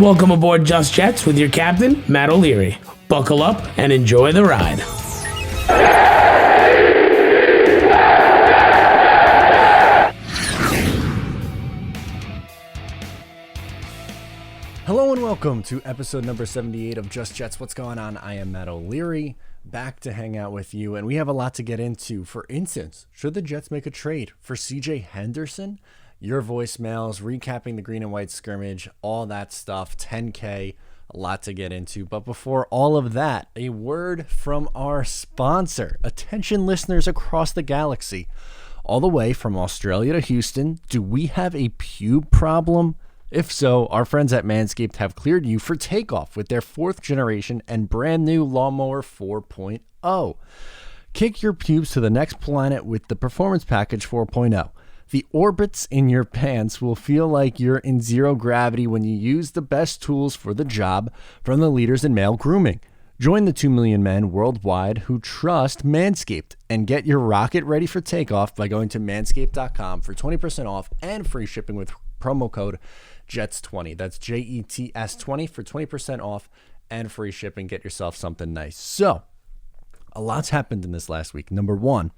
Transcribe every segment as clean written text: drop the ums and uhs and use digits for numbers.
Welcome aboard Just Jets with your captain, Matt O'Leary. Buckle up and enjoy the ride. Hello and welcome to episode number 78 of Just Jets. What's going on? I am Matt O'Leary, back to hang out with you, and we have a lot to get into. For instance, should the Jets make a trade for CJ Henderson? Your voicemails, recapping the green and white scrimmage, all that stuff, 10K, a lot to get into. But before all of that, a word from our sponsor. Attention listeners across the galaxy, all the way from Australia to Houston, do we have a pube problem? If so, our friends at Manscaped have cleared you for takeoff with their 4th generation and brand new Lawnmower 4.0. Kick your pubes to the next planet with the Performance Package 4.0. The orbits in your pants will feel like you're in zero gravity when you use the best tools for the job from the leaders in male grooming. Join the 2 million men worldwide who trust Manscaped and get your rocket ready for takeoff by going to manscaped.com for 20% off and free shipping with promo code JETS20. That's JETS20 for 20% off and free shipping. Get yourself something nice. So, a lot's happened in this last week. Number one,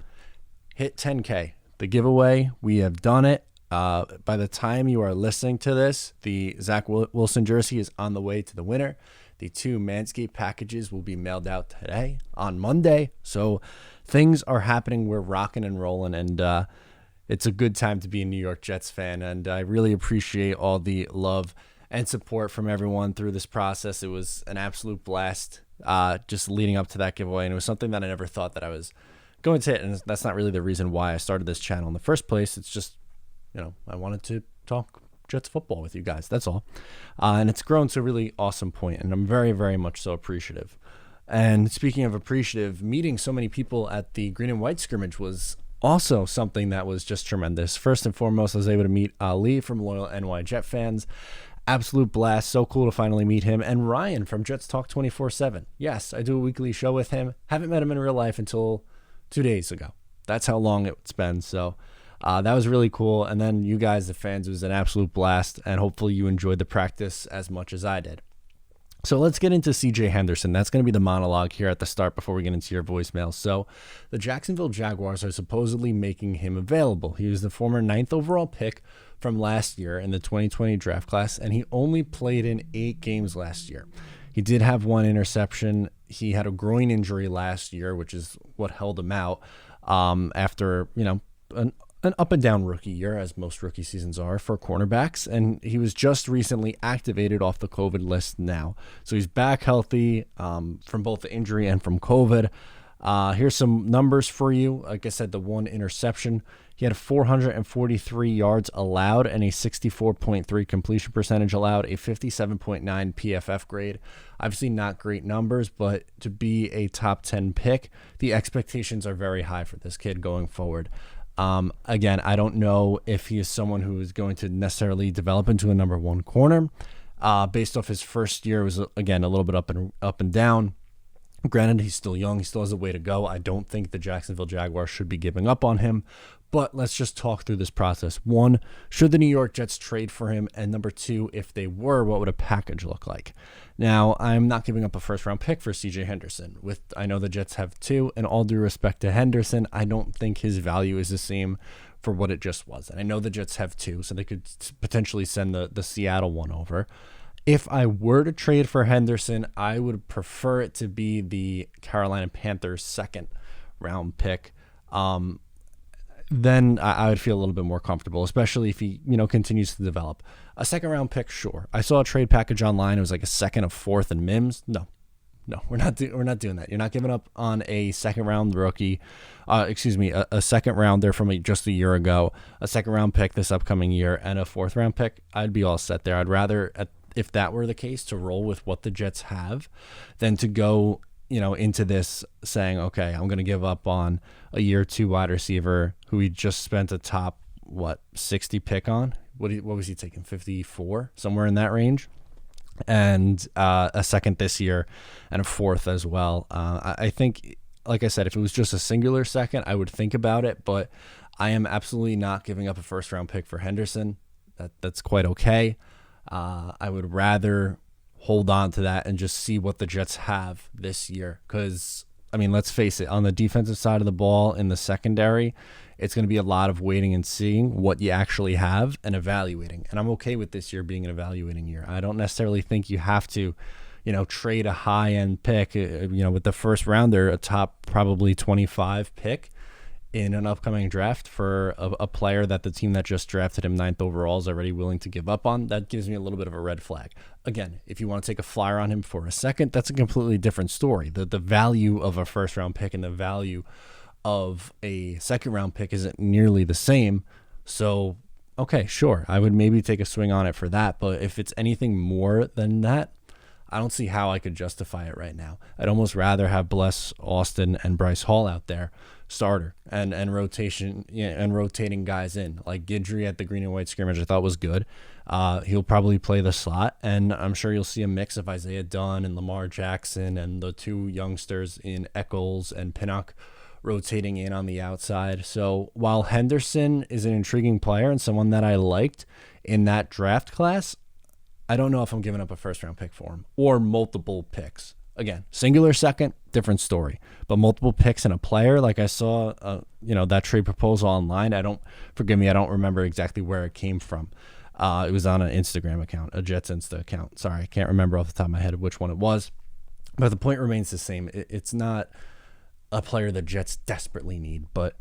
hit 10K. The giveaway, we have done it. By the time you are listening to this, the Zach Wilson jersey is on the way to the winner. The 2 Manscaped packages will be mailed out today on Monday. So things are happening. We're rocking and rolling, and it's a good time to be a New York Jets fan. And I really appreciate all the love and support from everyone through this process. It was an absolute blast just leading up to that giveaway. And it was something that I never thought that I was going to hit. And that's not really the reason why I started this channel in the first place. It's just, I wanted to talk Jets football with you guys. That's all. And it's grown to a really awesome point, and I'm very, very much so appreciative. And speaking of appreciative, meeting so many people at the green and white scrimmage was also something that was just tremendous. First and foremost, I was able to meet Ali from Loyal NY Jet Fans. Absolute blast. So cool to finally meet him. And Ryan from Jets Talk 24/7. Yes, I do a weekly show with him. Haven't met him in real life until 2 days ago. That's how long it's been. So that was really cool. And then you guys, the fans, it was an absolute blast. And hopefully you enjoyed the practice as much as I did. So let's get into CJ Henderson. That's going to be the monologue here at the start before we get into your voicemail. So the Jacksonville Jaguars are supposedly making him available. He was the former 9th overall pick from last year in the 2020 draft class, and he only played in 8 games last year. He did have 1 interception. He had a groin injury last year, which is what held him out after, an up and down rookie year, as most rookie seasons are for cornerbacks. And he was just recently activated off the COVID list now. So he's back healthy from both the injury and from COVID. Here's some numbers for you. Like I said, the 1 interception. He had 443 yards allowed and a 64.3 completion percentage allowed, a 57.9 PFF grade. Obviously not great numbers, but to be a top 10 pick, the expectations are very high for this kid going forward. Again, I don't know if he is someone who is going to necessarily develop into a number 1 corner. Based off his first year, it was, again, a little bit up and down. Granted, he's still young. He still has a way to go. I don't think the Jacksonville Jaguars should be giving up on him. But let's just talk through this process. 1, should the New York Jets trade for him? And number 2, if they were, what would a package look like? Now, I'm not giving up a first-round pick for CJ Henderson. I know the Jets have 2, and all due respect to Henderson, I don't think his value is the same for what it just was. And I know the Jets have 2, so they could potentially send the Seattle one over. If I were to trade for Henderson, I would prefer it to be the Carolina Panthers' 2nd-round pick. Then I would feel a little bit more comfortable, especially if he, continues to develop. A 2nd-round pick, sure. I saw a trade package online. It was like a 2nd, a 4th, and Mims. No, we're not doing that. You're not giving up on a 2nd-round rookie. A 2nd rounder from just a year ago, a 2nd-round pick this upcoming year, and a 4th-round pick. I'd be all set there. I'd rather, if that were the case, to roll with what the Jets have than to go into this saying, okay, I'm going to give up on a year 2 wide receiver who he just spent a top, 60 pick on? What was he taking, 54? Somewhere in that range? And a 2nd this year and a 4th as well. I think, like I said, if it was just a singular 2nd, I would think about it, but I am absolutely not giving up a 1st-round pick for Henderson. That's quite okay. I would rather hold on to that and just see what the Jets have this year. Because, I mean, let's face it, on the defensive side of the ball in the secondary, it's going to be a lot of waiting and seeing what you actually have and evaluating. And I'm okay with this year being an evaluating year. I don't necessarily think you have to, trade a high-end pick, with the first rounder, a top probably 25 pick in an upcoming draft for a player that the team that just drafted him 9th overall is already willing to give up on. That gives me a little bit of a red flag. Again, if you want to take a flyer on him for a second, that's a completely different story. The value of a first-round pick and the value of a second-round pick isn't nearly the same. So, okay, sure, I would maybe take a swing on it for that. But if it's anything more than that, I don't see how I could justify it right now. I'd almost rather have Bless, Austin, and Bryce Hall out there, starter, and rotation, and rotating guys in. Like Guidry at the green and white scrimmage, I thought was good. He'll probably play the slot, and I'm sure you'll see a mix of Isaiah Dunn and Lamar Jackson and the two youngsters in Eccles and Pinnock rotating in on the outside. So while Henderson is an intriguing player and someone that I liked in that draft class, I don't know if I'm giving up a first-round pick for him or multiple picks. Again, singular second, different story. But multiple picks and a player, like I saw, that trade proposal online. I don't remember exactly where it came from. It was on an Instagram account, a Jets Insta account. Sorry, I can't remember off the top of my head which one it was. But the point remains the same. It's not a player the Jets desperately need, but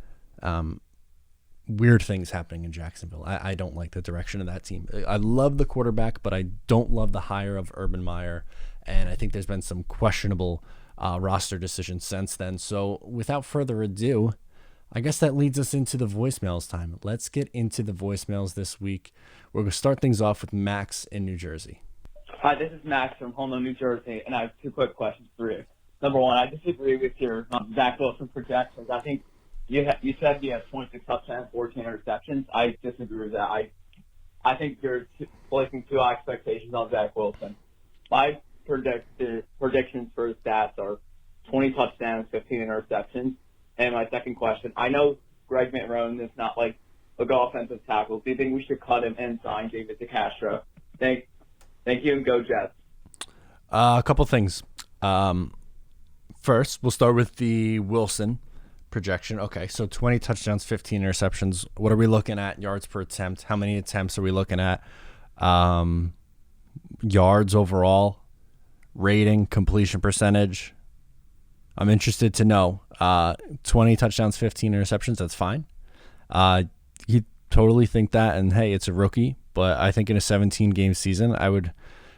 weird things happening in Jacksonville. I don't like the direction of that team. I love the quarterback, but I don't love the hire of Urban Meyer, and I think there's been some questionable roster decisions since then. So without further ado, I guess that leads us into the voicemails time. Let's get into the voicemails this week. We're going to start things off with Max in New Jersey. Hi, this is Max from Holmdel, New Jersey, and I have two quick questions for you. Number one, I disagree with your Zach Wilson projections. I think you said he has 26 touchdowns, 14 interceptions. I disagree with that. I think you're placing too high expectations on Zach Wilson. My predictions for his stats are 20 touchdowns, 15 interceptions. And my second question, I know Greg McRone is not like a good offensive tackle. Do you think we should cut him and sign David DeCastro? Thank you, and go Jets. A couple things. First, we'll start with the Wilson projection. Okay, so 20 touchdowns, 15 interceptions. What are we looking at? Yards per attempt. How many attempts are we looking at? Yards overall, rating, completion percentage. I'm interested to know. 20 touchdowns, 15 interceptions, that's fine. You totally think that, and hey, it's a rookie, but I think in a 17-game season, I would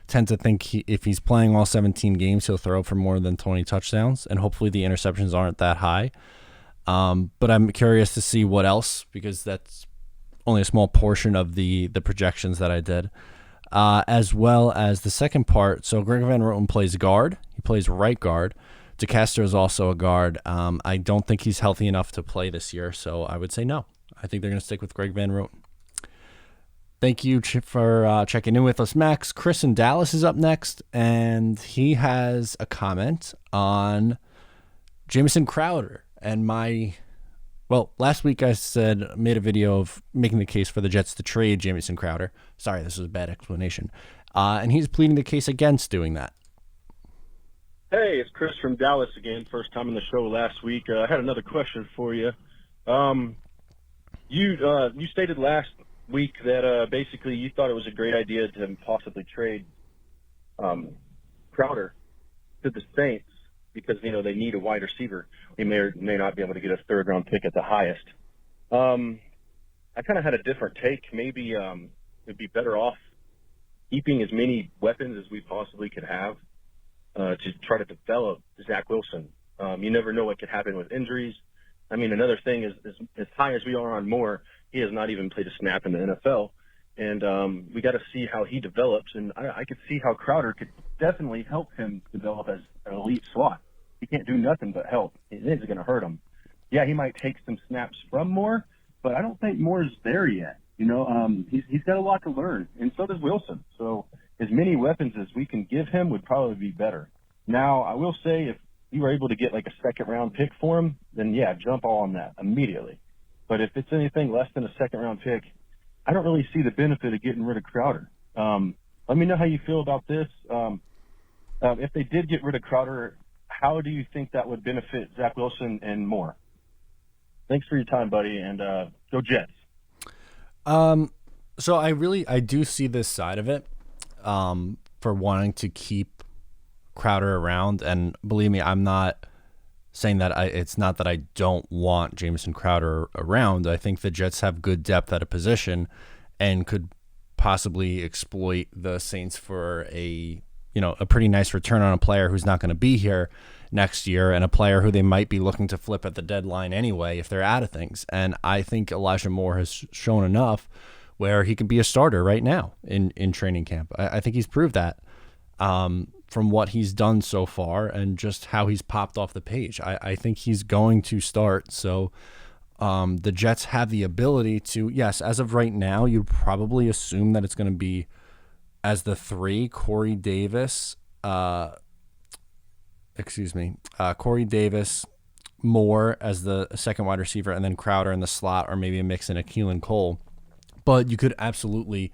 tend to think if he's playing all 17 games, he'll throw for more than 20 touchdowns, and hopefully the interceptions aren't that high. But I'm curious to see what else, because that's only a small portion of the projections that I did. As well as the second part, so Greg Van Roten plays guard. He plays right guard. DeCastro is also a guard. I don't think he's healthy enough to play this year, so I would say no. I think they're going to stick with Greg Van Roten. Thank you for checking in with us, Max. Chris in Dallas is up next, and he has a comment on Jamison Crowder. And last week I made a video of making the case for the Jets to trade Jamison Crowder. Sorry, this was a bad explanation. And he's pleading the case against doing that. Hey, it's Chris from Dallas again. First time on the show last week. I had another question for you. You stated last week that basically you thought it was a great idea to possibly trade Crowder to the Saints because, they need a wide receiver. They may or may not be able to get a third-round pick at the highest. I kind of had a different take. Maybe it'd be better off keeping as many weapons as we possibly could have to try to develop Zach Wilson. You never know what could happen with injuries. I mean, another thing is as high as we are on Moore, he has not even played a snap in the NFL. And we got to see how he develops. And I could see how Crowder could definitely help him develop as an elite slot. He can't do nothing but help. It is going to hurt him. Yeah, he might take some snaps from Moore, but I don't think Moore's there yet. He's got a lot to learn, and so does Wilson. So as many weapons as we can give him would probably be better. Now, I will say if you were able to get like a second-round pick for him, then yeah, jump all on that immediately. But if it's anything less than a second-round pick, I don't really see the benefit of getting rid of Crowder. Let me know how you feel about this. If they did get rid of Crowder, how do you think that would benefit Zach Wilson and more? Thanks for your time, buddy, and go Jets. So I do see this side of it, for wanting to keep Crowder around. And believe me, I'm not saying that it's not that I don't want Jamison Crowder around. I think the Jets have good depth at a position and could possibly exploit the Saints for a pretty nice return on a player who's not going to be here next year, and a player who they might be looking to flip at the deadline anyway if they're out of things. And I think Elijah Moore has shown enough where he can be a starter right now in training camp. I think he's proved that from what he's done so far and just how he's popped off the page. I think he's going to start. So the Jets have the ability to, yes, as of right now, you'd probably assume that it's going to be as the three, Corey Davis, Moore as the second wide receiver, and then Crowder in the slot, or maybe a mix in a Keelan Cole. But you could absolutely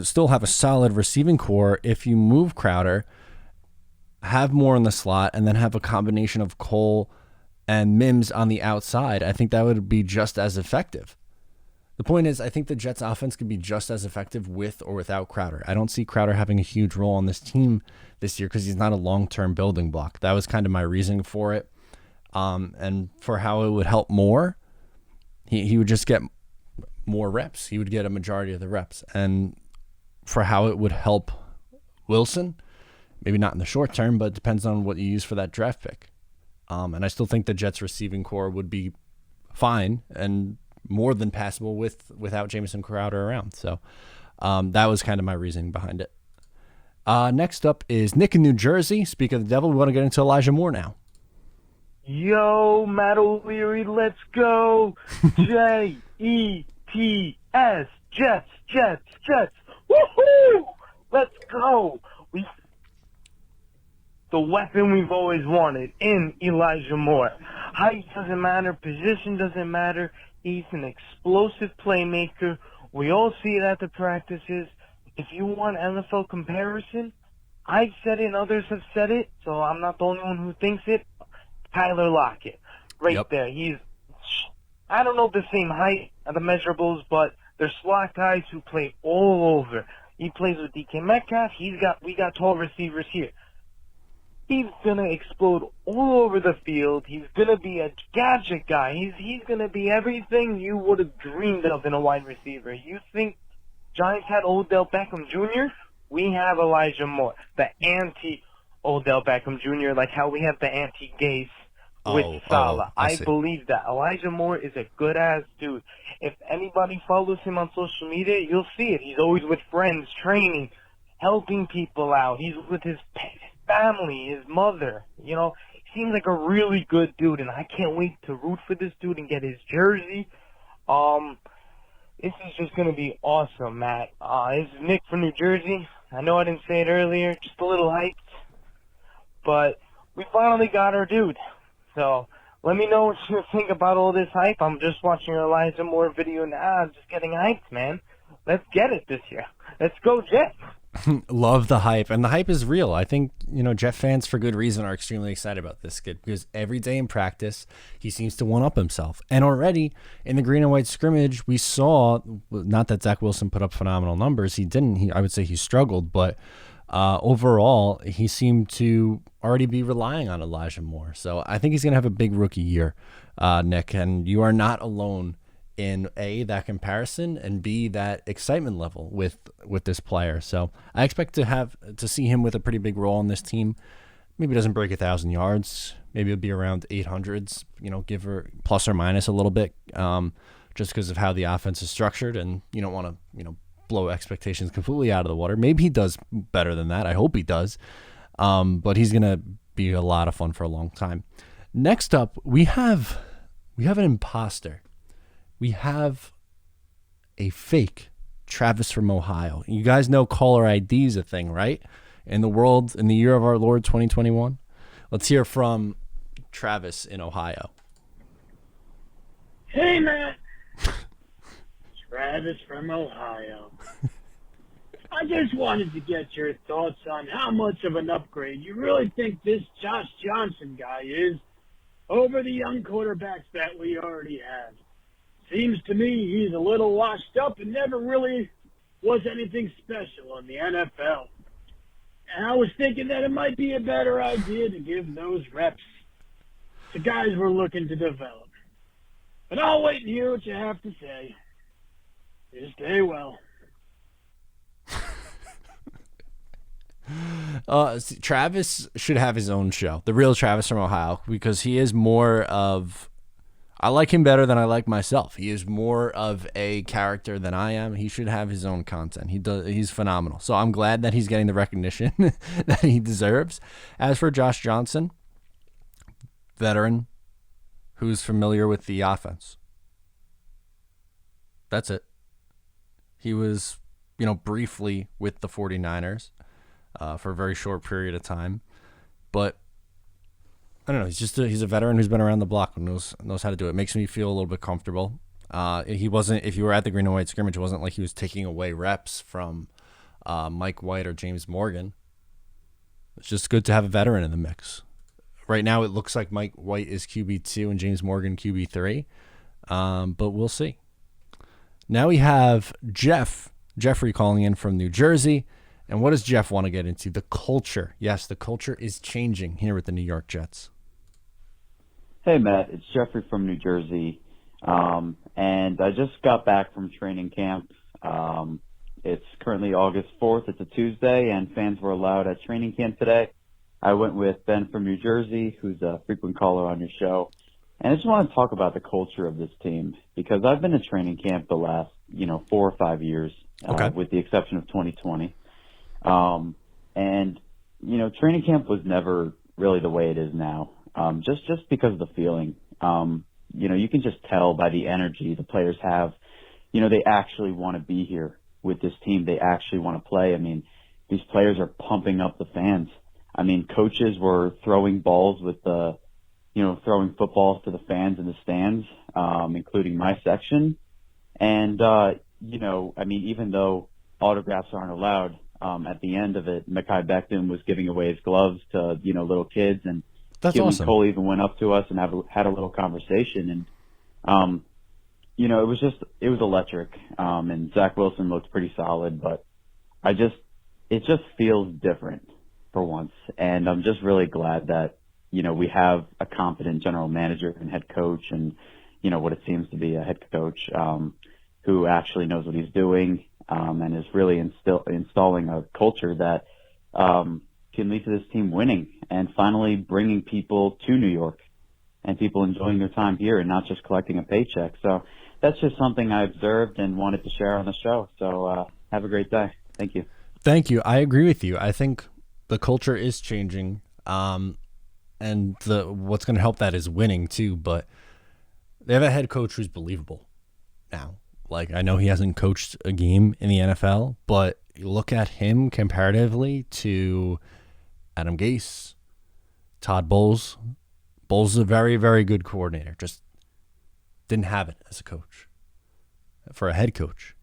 still have a solid receiving core if you move Crowder, have Moore in the slot, and then have a combination of Cole and Mims on the outside. I think that would be just as effective. The point is, I think the Jets offense could be just as effective with or without Crowder. I don't see Crowder having a huge role on this team this year because he's not a long-term building block. That was kind of my reasoning for it. And for how it would help Moore, he would just get more reps. He would get a majority of the reps. And for how it would help Wilson, maybe not in the short term, but it depends on what you use for that draft pick. And I still think the Jets receiving core would be fine and more than passable without Jamison Crowder around. So that was kind of my reasoning behind it. Next up is Nick in New Jersey. Speak of the devil, we want to get into Elijah Moore now. Yo, Matt O'Leary, let's go. Jets, Jets. Woohoo! Let's go. The weapon we've always wanted in Elijah Moore. Height doesn't matter. Position doesn't matter. He's an explosive playmaker. We all see it at the practices. If you want NFL comparison, I've said it and others have said it, so I'm not the only one who thinks it. Tyler Lockett, there. He's, I don't know the same height of the measurables, but they're slot guys who play all over. He plays with DK Metcalf. We got tall receivers here. He's gonna explode all over the field. He's gonna be a gadget guy. He's gonna be everything you would have dreamed of in a wide receiver. You think Giants had Odell Beckham Jr.? We have Elijah Moore, the anti-Odell Beckham Jr., like how we have the anti-Gase with Salah. I believe that. Elijah Moore is a good-ass dude. If anybody follows him on social media, you'll see it. He's always with friends, training, helping people out. He's with his family, his mother. He seems like a really good dude, and I can't wait to root for this dude and get his jersey. This is just going to be awesome, Matt. This is Nick from New Jersey. I know I didn't say it earlier, just a little hyped, but we finally got our dude. So let me know what you think about all this hype. I'm just watching Elijah Moore video now. I'm just getting hyped, man. Let's get it this year. Let's go, Jets. Love the hype, and the hype is real. I think Jet fans for good reason are extremely excited about this kid because every day in practice he seems to one up himself. And already in the green and white scrimmage, we saw, not that Zach Wilson put up phenomenal numbers, he didn't. I would say he struggled, but overall he seemed to already be relying on Elijah Moore. So I think he's going to have a big rookie year, Nick. And you are not alone in A, that comparison, and B, that excitement level with this player. So I expect to see him with a pretty big role on this team. Maybe doesn't break 1,000 yards. Maybe it'll be around 800s, give her plus or minus a little bit, just because of how the offense is structured, and you don't want to, blow expectations completely out of the water. Maybe he does better than that. I hope he does. But he's going to be a lot of fun for a long time. Next up, we have an imposter. We have a fake Travis from Ohio. You guys know caller ID is a thing, right? In the year of our Lord 2021. Let's hear from Travis in Ohio. Hey, Matt. Travis from Ohio. I just wanted to get your thoughts on how much of an upgrade you really think this Josh Johnson guy is over the young quarterbacks that we already have. Seems to me he's a little washed up and never really was anything special in the NFL. And I was thinking that it might be a better idea to give those reps to guys we're looking to develop. But I'll wait and hear what you have to say. You stay well. Travis should have his own show, the real Travis from Ohio, because he is more of, I like him better than I like myself. He is more of a character than I am. He should have his own content. He's phenomenal. So I'm glad that he's getting the recognition that he deserves. As for Josh Johnson, veteran who's familiar with the offense. That's it. He was, briefly with the 49ers. For a very short period of time, but I don't know. He's a veteran who's been around the block and knows how to do it. Makes me feel a little bit comfortable. He wasn't. If you were at the green and white scrimmage, it wasn't like he was taking away reps from Mike White or James Morgan. It's just good to have a veteran in the mix. Right now, it looks like Mike White is QB2 and James Morgan QB3, but we'll see. Now we have Jeffrey calling in from New Jersey. And what does Jeff want to get into? The culture. Yes, the culture is changing here with the New York Jets. Hey, Matt. It's Jeffrey from New Jersey. And I just got back from training camp. It's currently August 4th. It's a Tuesday, and fans were allowed at training camp today. I went with Ben from New Jersey, who's a frequent caller on your show. And I just want to talk about the culture of this team, because I've been to training camp the last, 4 or 5 years, with the exception of 2020. Training camp was never really the way it is now. Just because of the feeling, you can just tell by the energy the players have, they actually want to be here with this team. They actually want to play. I mean, these players are pumping up the fans. I mean, coaches were throwing balls with throwing footballs to the fans in the stands, including my section. And, even though autographs aren't allowed, at the end of it, Mekhi Becton was giving away his gloves to, little kids, and that's Keelan awesome. Cole even went up to us and had a little conversation, and it was electric. And Zach Wilson looked pretty solid, but it just feels different for once, and I'm just really glad that we have a competent general manager and head coach, and what it seems to be a head coach who actually knows what he's doing. And is really installing a culture that can lead to this team winning and finally bringing people to New York and people enjoying their time here and not just collecting a paycheck. So that's just something I observed and wanted to share on the show. So have a great day. Thank you. Thank you. I agree with you. I think the culture is changing, and what's going to help that is winning too. But they have a head coach who's believable now. Like, I know he hasn't coached a game in the NFL, but you look at him comparatively to Adam Gase, Todd Bowles. Bowles is a very, very good coordinator. Just didn't have it as a coach. For a head coach.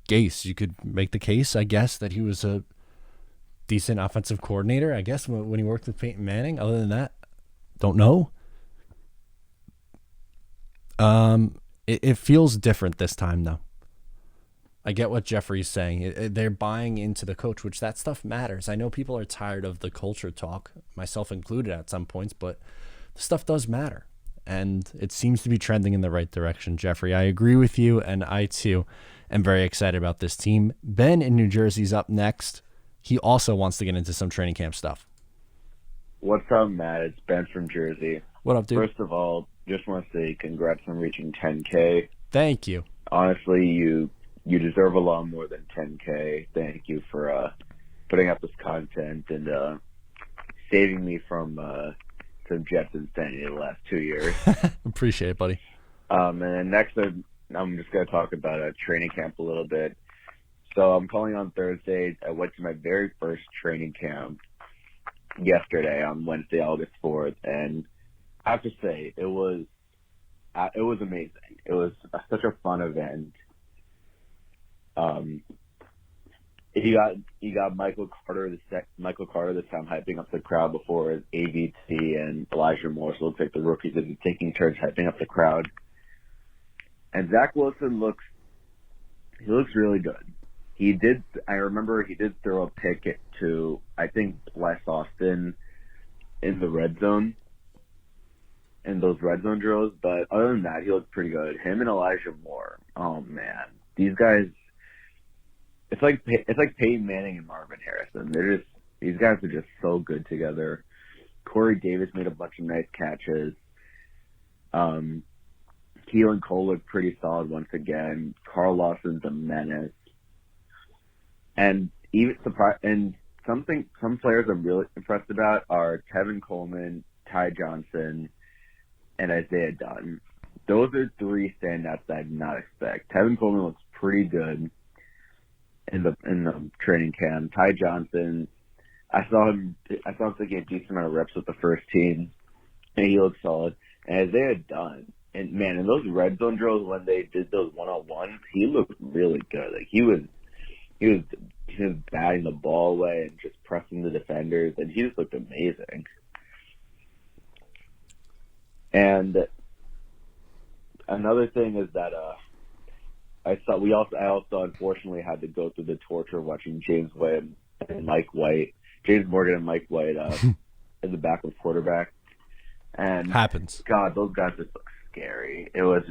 Gase, you could make the case, I guess, that he was a decent offensive coordinator, I guess, when he worked with Peyton Manning. Other than that, don't know. It feels different this time, though. I get what Jeffrey's saying. They're buying into the coach, which that stuff matters. I know people are tired of the culture talk, myself included at some points, but the stuff does matter. And it seems to be trending in the right direction, Jeffrey. I agree with you, and I, too, am very excited about this team. Ben in New Jersey's up next. He also wants to get into some training camp stuff. What's up, Matt? It's Ben from Jersey. What up, dude? First of all, just want to say congrats on reaching 10K. Thank you. Honestly, you deserve a lot more than 10K. Thank you for putting up this content and saving me from some Jets insanity the last 2 years. Appreciate it, buddy. And then next, I'm just going to talk about training camp a little bit. So I'm calling on Thursday. I went to my very first training camp yesterday on Wednesday, August 4th, and I have to say it was amazing. It was such a fun event. you got Michael Carter this time hyping up the crowd before AVT and Elijah Moore. So it looks like the rookies have been taking turns hyping up the crowd. And Zach Wilson looks really good. I remember he did throw a pick to, I think, Bless Austin in the red zone, in those red zone drills. But other than that, he looked pretty good. Him and Elijah Moore. Oh man, these guys. It's like Peyton Manning and Marvin Harrison. These guys are just so good together. Corey Davis made a bunch of nice catches. Keelan Cole looked pretty solid once again. Carl Lawson's a menace. And some players I'm really impressed about are Tevin Coleman, Ty Johnson, and Isaiah Dunn. Those are three standouts that I did not expect. Tevin Coleman looks pretty good in the training camp. Ty Johnson, I saw him taking a decent amount of reps with the first team, and he looked solid. And Isaiah Dunn, and man, in those red zone drills when they did those one-on-ones, he looked really good. Like he was batting the ball away and just pressing the defenders, and he just looked amazing. And another thing is that I also unfortunately had to go through the torture of watching James Morgan and Mike White in the back of quarterback. And happens. God, those guys just look scary. It was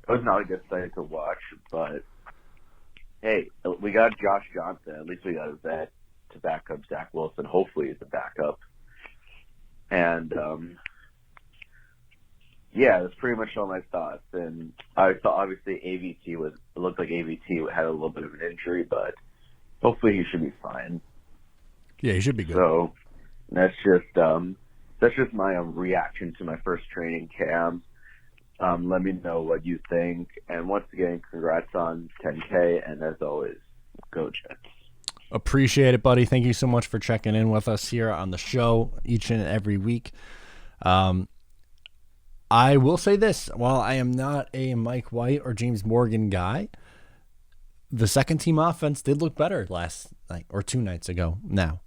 not a good sight to watch, but hey, we got Josh Johnson. At least we got a vet to back up Zach Wilson. Hopefully he's a backup. And yeah, that's pretty much all my thoughts. And I thought obviously it looked like AVT had a little bit of an injury, but hopefully he should be fine. Yeah, he should be good. So that's just my reaction to my first training camp. Let me know what you think. And once again, congrats on 10K. And as always, go Jets. Appreciate it, buddy. Thank you so much for checking in with us here on the show each and every week. I will say this. While I am not a Mike White or James Morgan guy, the second team offense did look better last night or 2 nights ago now.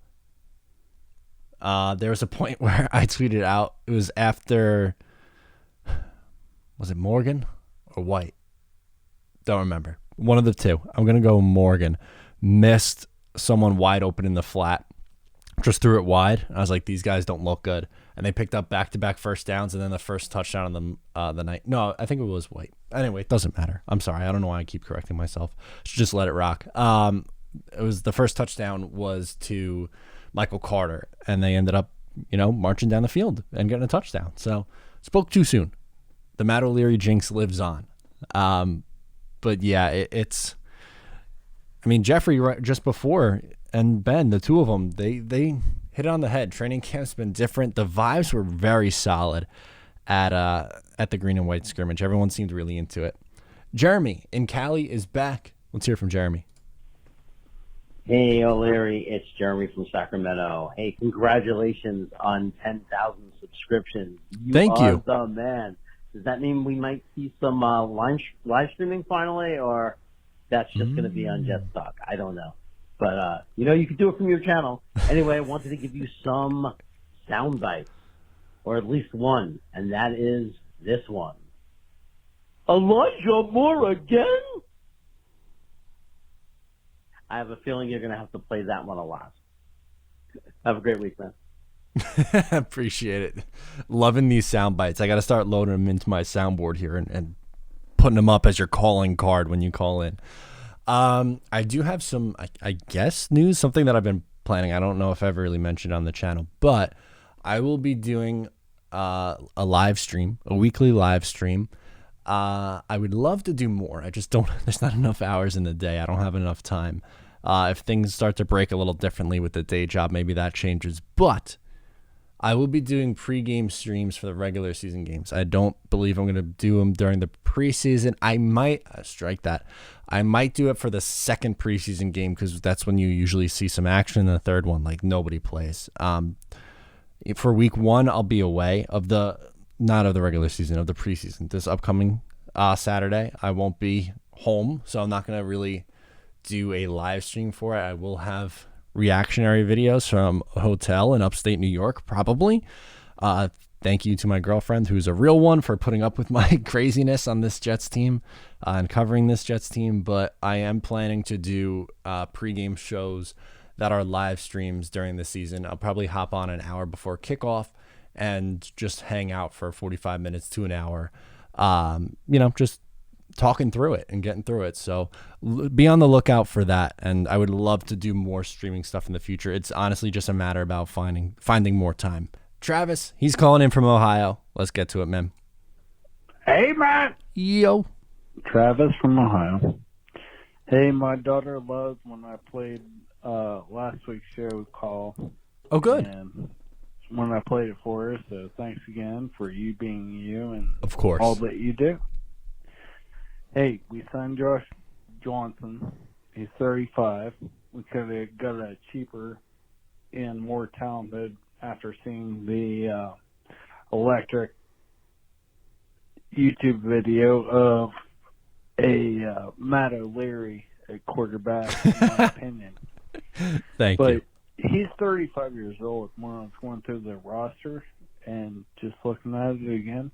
There was a point where I tweeted out, it was after, was it Morgan or White? Don't remember. One of the two. I'm going to go Morgan. Missed someone wide open in the flat. Just threw it wide. I was like, these guys don't look good. And they picked up back-to-back first downs and then the first touchdown on the night. No, I think it was White. Anyway, it doesn't matter. I'm sorry. I don't know why I keep correcting myself. Should just let it rock. It was the first touchdown was to Michael Carter, and they ended up, marching down the field and getting a touchdown. So, spoke too soon. The Matt O'Leary jinx lives on. But yeah, Jeffrey just before and Ben, the two of them, they hit it on the head. Training camp's been different. The vibes were very solid at the green and white scrimmage. Everyone seemed really into it. Jeremy in Cali is back. Let's hear from Jeremy. Hey, O'Leary, it's Jeremy from Sacramento. Hey, congratulations on 10,000 subscriptions. Thank you. The man. Does that mean we might see some live streaming finally, or that's just going to be on Jets Talk? I don't know. But, you can do it from your channel. Anyway, I wanted to give you some sound bites, or at least one, and that is this one. Elijah Moore again? I have a feeling you're going to have to play that one a lot. Have a great week, man. Appreciate it. Loving these sound bites. I got to start loading them into my soundboard here and putting them up as your calling card when you call in. I do have some, I guess, news, something that I've been planning. I don't know if I've ever really mentioned on the channel, but I will be doing a live stream, a weekly live stream. I would love to do more. I just don't, there's not enough hours in the day. I don't have enough time. If things start to break a little differently with the day job, maybe that changes. But I will be doing pregame streams for the regular season games. I don't believe I'm going to do them during the preseason. I might strike that. I might do it for the second preseason game because that's when you usually see some action. In the third one, like nobody plays. For week 1, I'll be away not of the regular season, of the preseason. This upcoming Saturday, I won't be home, so I'm not going to really do a live stream for it. I will have reactionary videos from a hotel in upstate New York, probably. Thank you to my girlfriend, who's a real one, for putting up with my craziness on this Jets team and covering this Jets team. But I am planning to do pregame shows that are live streams during the season. I'll probably hop on an hour before kickoff and just hang out for 45 minutes to an hour, just talking through it and getting through it. So be on the lookout for that. And I would love to do more streaming stuff in the future. It's honestly just a matter about finding more time. Travis, he's calling in from Ohio. Let's get to it, man. Hey, man. Yo. Travis from Ohio. Hey, my daughter loves when I played last week's show call. Oh, good. And when I played it for her, so thanks again for you being you and of course all that you do. Hey, we signed Josh Johnson. He's 35. We could have got a cheaper and more talented after seeing the electric YouTube video of a Matt O'Leary at quarterback, in my opinion. Thank you. But he's 35 years old. When I was going through the roster and just looking at it again,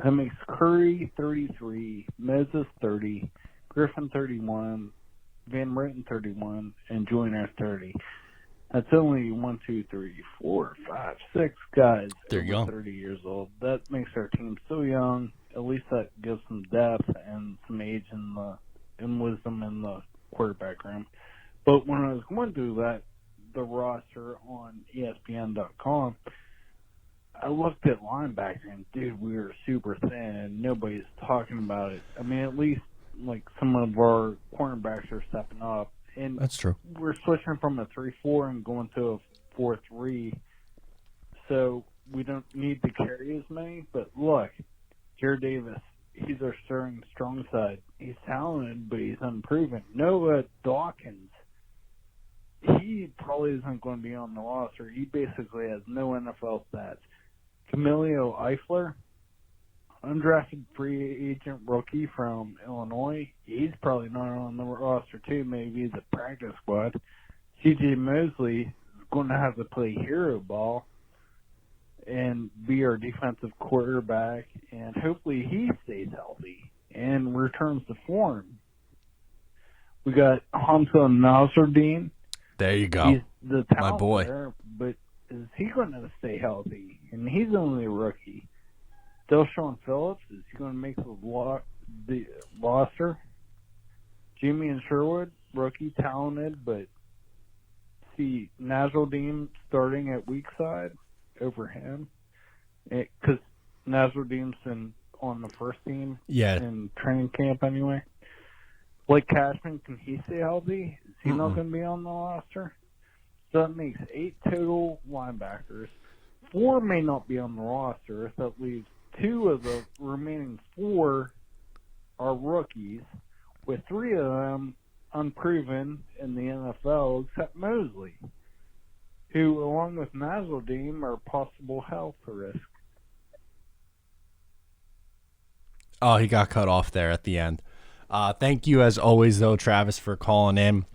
that makes Curry 33, Moses 30, Griffin 31, Van Ritten 31, and Joyner 30. That's only 1, 2, 3, 4, 5, 6 guys there you go. 30 years old. That makes our team so young. At least that gives some depth and some age and wisdom in the quarterback room. But when I was going through the roster on ESPN.com, I looked at linebacker and, dude, we were super thin and nobody's talking about it. I mean, at least like some of our cornerbacks are stepping up. And that's true. We're switching from a 3-4 and going to a 4-3, so we don't need to carry as many. But look, Jared Davis, he's our strong side. He's talented, but he's unproven. Noah Dawkins, he probably isn't going to be on the roster. He basically has no NFL stats. Camilio Eifler, undrafted free agent rookie from Illinois. He's probably not on the roster too. Maybe he's a practice squad. C.J. Mosley is going to have to play hero ball and be our defensive quarterback, and hopefully he stays healthy and returns to form. We got Hamza Nasruddin. There you go. He's the talent my boy. There, but is he going to stay healthy? And he's only a rookie. Delshon Phillips, is he going to make the roster? Jimmy and Sherwood, rookie, talented, but see Nasruddin starting at weak side over him. Because Nasruddin's on the first team in training camp anyway. Blake Cashman, can he stay healthy? Is he not going to be on the roster? So that makes 8 total linebackers. 4 may not be on the roster. So that leaves 2 of the remaining 4 are rookies, with 3 of them unproven in the NFL, except Mosley, who, along with Nasruddin, are possible health risk. Oh, he got cut off there at the end. Thank you, as always, though, Travis, for calling in.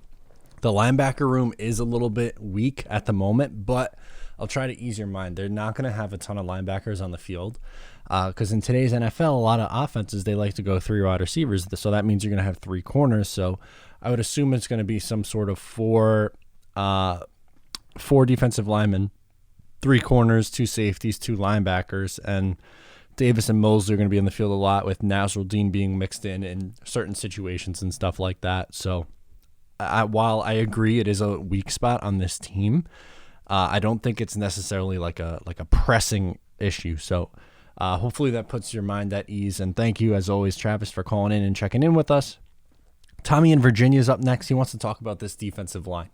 The linebacker room is a little bit weak at the moment, but I'll try to ease your mind. They're not going to have a ton of linebackers on the field because in today's NFL, a lot of offenses, they like to go 3 wide receivers. So that means you're going to have 3 corners. So I would assume it's going to be some sort of 4 defensive linemen, 3 corners, 2 safeties, 2 linebackers, and Davis and Mosley are going to be in the field a lot, with Nasruddin being mixed in certain situations and stuff like that. So while I agree it is a weak spot on this team, I don't think it's necessarily like a pressing issue. So hopefully that puts your mind at ease. And thank you, as always, Travis, for calling in and checking in with us. Tommy in Virginia is up next. He wants to talk about this defensive line.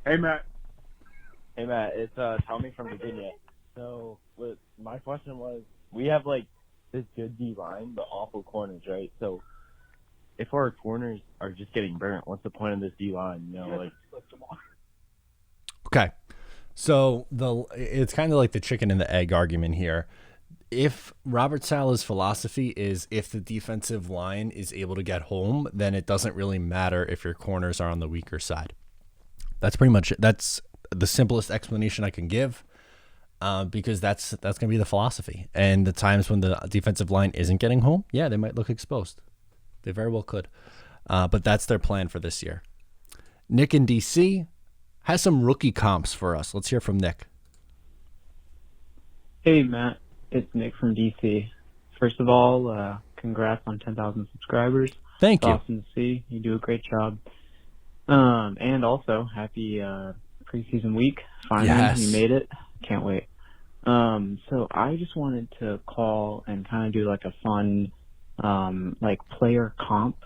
Hey, Matt. Hey, Matt. It's Tommy from Virginia. So my question was, we have this good D line, but awful corners, right? So if our corners are just getting burnt, what's the point of this D line? Okay, so it's kind of like the chicken and the egg argument here. if Robert Saleh's philosophy is if the defensive line is able to get home, then it doesn't really matter if your corners are on the weaker side. That's pretty much it. That's the simplest explanation I can give, because that's going to be the philosophy. And the times when the defensive line isn't getting home, yeah, they might look exposed. They very well could. But that's their plan for this year. Nick in DC has some rookie comps for us. Let's hear from Nick. Hey, Matt. It's Nick from DC. First of all, congrats on 10,000 subscribers. Thank you. It's awesome to see. You do a great job. And also, happy preseason week. Finally, Yes. you made it. Can't wait. So I just wanted to call and kind of do like a fun, like player comp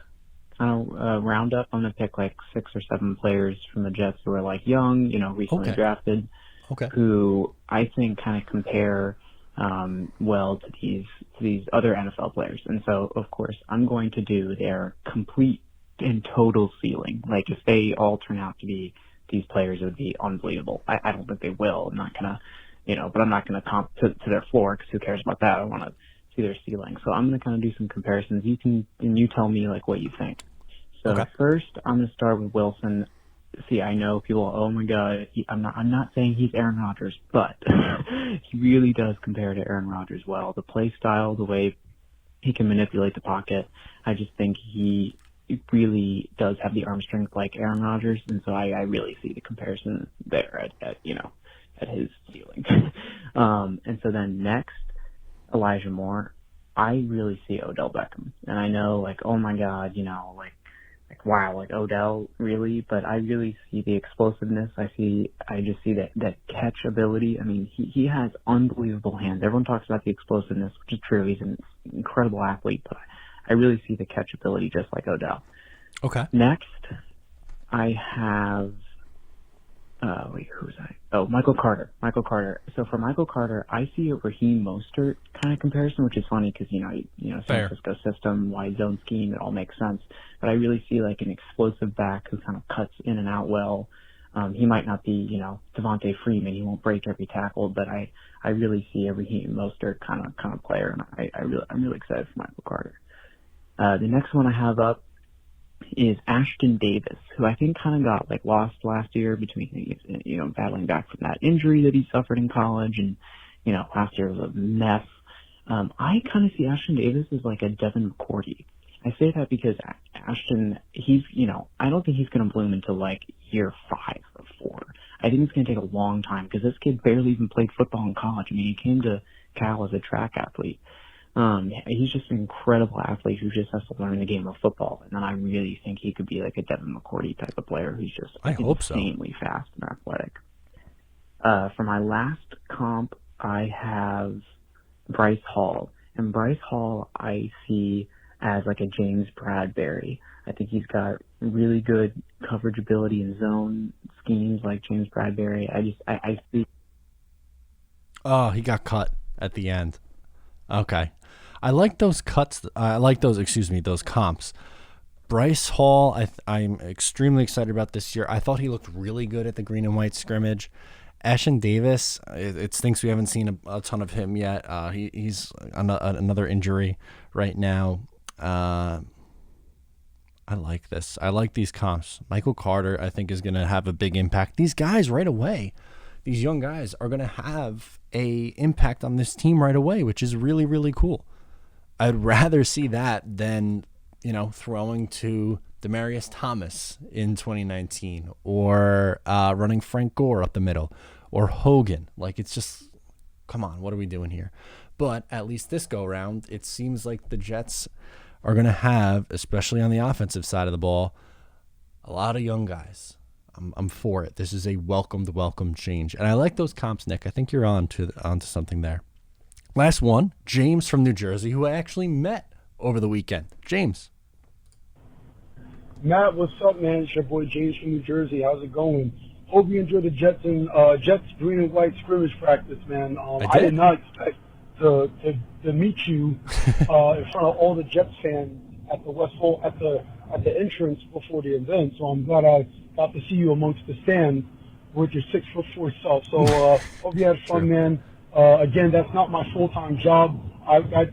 kind of roundup. I'm going to pick like 6 or 7 players from the Jets who are like young, recently drafted, who I think kind of compare well to these other NFL players. And so, of course, I'm going to do their complete and total ceiling. Like, if they all turn out to be these players, it would be unbelievable. I don't think they will. I'm not going to, but I'm not going to comp to their floor, because who cares about that? I want to see their ceiling. So I'm going to kind of do some comparisons. You tell me, like, what you think. So first, I'm going to start with Wilson. See, I know people, oh my God, I'm not saying he's Aaron Rodgers, but he really does compare to Aaron Rodgers well. The play style, the way he can manipulate the pocket, I just think he really does have the arm strength like Aaron Rodgers, and so I really see the comparison there at his ceiling. And so then next, Elijah Moore. I really see Odell Beckham, and I know, like, oh my God, like wow, like Odell, really? But I really see the explosiveness. I just see that catch ability. I mean, he has unbelievable hands. Everyone talks about the explosiveness, which is true. He's an incredible athlete, but I really see the catch ability just like Odell. Okay. Next, I have who's I? Oh, Michael Carter. So for Michael Carter, I see a Raheem Mostert kind of comparison, which is funny because, San Francisco system, wide zone scheme, it all makes sense. But I really see like an explosive back who kind of cuts in and out well. He might not be, Devontae Freeman. He won't break every tackle, but I really see a Raheem Mostert kind of player, and I'm really excited for Michael Carter. The next one I have up is Ashton Davis, who I think kind of got like lost last year between, battling back from that injury that he suffered in college, and, last year was a mess. I kind of see Ashton Davis as like a Devin McCourty. I say that because Ashton, I don't think he's going to bloom until like year 5 or 4. I think it's going to take a long time because this kid barely even played football in college. I mean, he came to Cal as a track athlete. He's just an incredible athlete who just has to learn the game of football. And then I really think he could be like a Devin McCourty type of player who's just insanely fast and athletic. For my last comp, I have Bryce Hall. And Bryce Hall I see as like a James Bradbury. I think he's got really good coverage ability in zone schemes like James Bradbury. I see. Oh, he got cut at the end. Okay. I like those cuts. Those comps. Bryce Hall, I'm extremely excited about this year. I thought he looked really good at the green and white scrimmage. Ashton Davis, it stinks we haven't seen a ton of him yet. He's on another injury right now. I like this. I like these comps. Michael Carter, I think, is going to have a big impact. These guys right away, these young guys are going to have a impact on this team right away, which is really, really cool. I'd rather see that than, throwing to Demaryius Thomas in 2019 or running Frank Gore up the middle or Hogan. Like, it's just, come on, what are we doing here? But at least this go around, it seems like the Jets are going to have, especially on the offensive side of the ball, a lot of young guys. I'm for it. This is a welcome change. And I like those comps, Nick. I think you're on to something there. Last one, James from New Jersey, who I actually met over the weekend. James. Matt, what's up, man? It's your boy James from New Jersey. How's it going? Hope you enjoyed the Jets green and white scrimmage practice, man. I did not expect to meet you in front of all the Jets fans at the West Hall at the entrance before the event. So I'm glad I got to see you amongst the stand with your 6'4" self. So hope you had fun, man. Again, that's not my full-time job.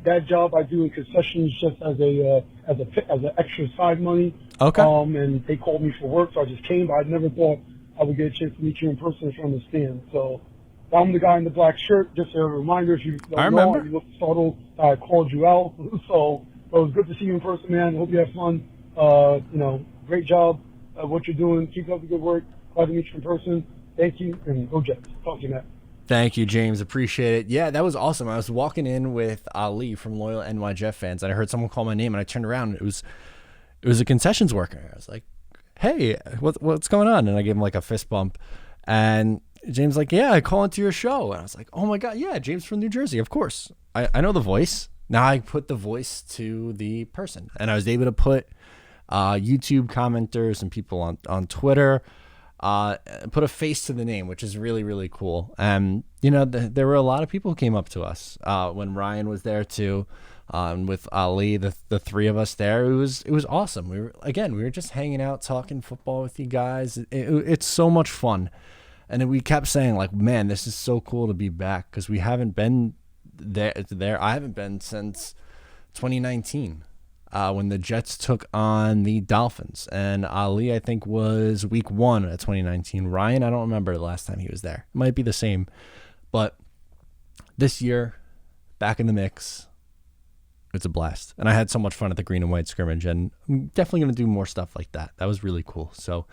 That job I do in concessions just as an extra side money. Okay. And they called me for work, so I just came. But I never thought I would get a chance to meet you in person if you understand. So I'm the guy in the black shirt. Just a reminder, if you don't know, you look startled that I called you out. So it was good to see you in person, man. Hope you have fun. Great job at what you're doing. Keep up the good work. Glad to meet you in person. Thank you, and go Jets. Talk to you, Matt. Thank you, James. Appreciate it. Yeah, that was awesome. I was walking in with Ali from Loyal NYJet Fans, and I heard someone call my name, and I turned around, and it was a concessions worker. I was like, "Hey, what's going on?" And I gave him like a fist bump, and James like, "Yeah, I call into your show," and I was like, "Oh my god, yeah, James from New Jersey, of course. I know the voice." Now I put the voice to the person, and I was able to put YouTube commenters and people on Twitter. Put a face to the name, which is really, really cool. And, there were a lot of people who came up to us when Ryan was there too, and with Ali, the three of us there. It was awesome. We were just hanging out, talking football with you guys. It's so much fun. And then we kept saying like, man, this is so cool to be back because we haven't been there. I haven't been since 2019. When the Jets took on the Dolphins. And Ali, I think, was week 1 of 2019. Ryan, I don't remember the last time he was there. It might be the same. But this year, back in the mix, it's a blast. And I had so much fun at the green and white scrimmage. And I'm definitely going to do more stuff like that. That was really cool. So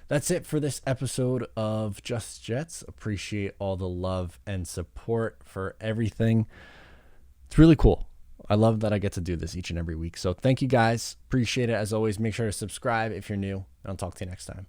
that's it for this episode of Just Jets. Appreciate all the love and support for everything. It's really cool. I love that I get to do this each and every week. So thank you guys. Appreciate it. As always, make sure to subscribe if you're new, and I'll talk to you next time.